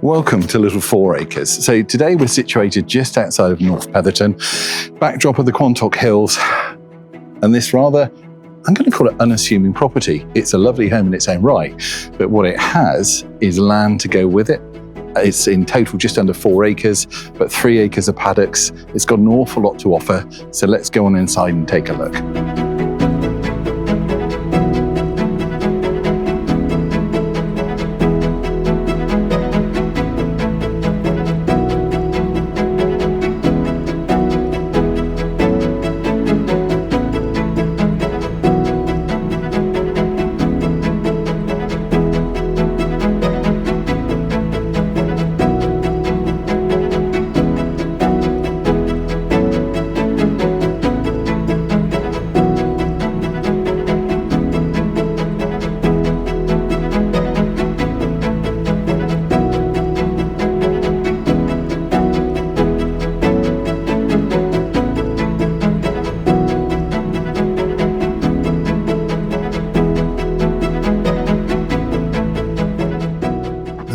Welcome to Little 4 Acres. So today we're situated just outside of North Petherton, backdrop of the Quantock Hills, and this rather, I'm going to call it unassuming property. It's a lovely home in its own right, but what it has is land to go with it. It's in total just under 4 acres, but 3 acres of paddocks. It's got an awful lot to offer, so let's go on inside and take a look.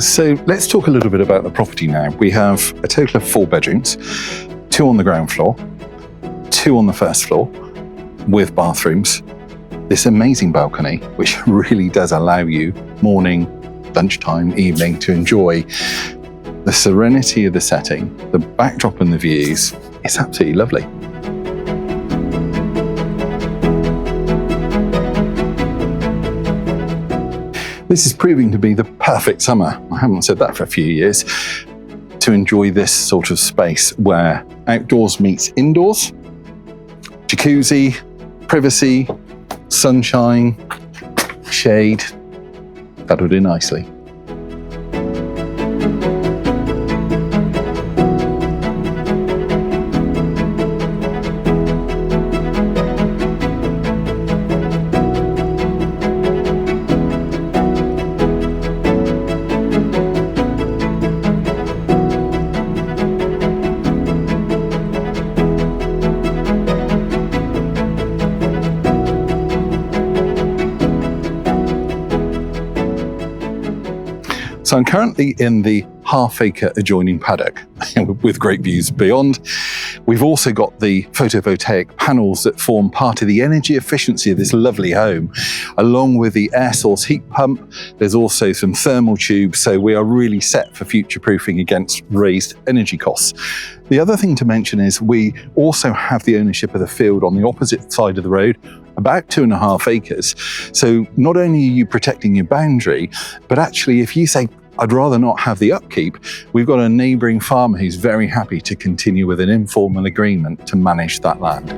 So let's talk a little bit about the property now. We have a total of 4 bedrooms, 2 on the ground floor, 2 on the first floor with bathrooms. This amazing balcony, which really does allow you morning, lunchtime, evening to enjoy the serenity of the setting, the backdrop and the views. It's absolutely lovely. This is proving to be the perfect summer, I haven't said that for a few years, to enjoy this sort of space where outdoors meets indoors, jacuzzi, privacy, sunshine, shade. That'll do nicely. So I'm currently in the half-acre adjoining paddock with great views beyond. We've also got the photovoltaic panels that form part of the energy efficiency of this lovely home, along with the air source heat pump. There's also some thermal tubes, so we are really set for future-proofing against raised energy costs. The other thing to mention is we also have the ownership of the field on the opposite side of the road, about 2.5 acres. So not only are you protecting your boundary, but actually if you say, I'd rather not have the upkeep, we've got a neighbouring farmer who's very happy to continue with an informal agreement to manage that land.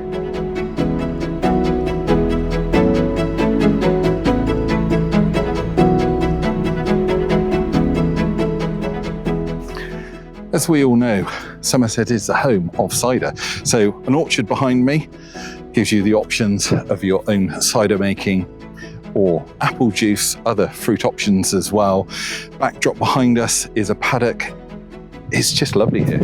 As we all know, Somerset is the home of cider. So an orchard behind me gives you the options of your own cider making or apple juice, other fruit options as well. Backdrop behind us is a paddock. It's just lovely here.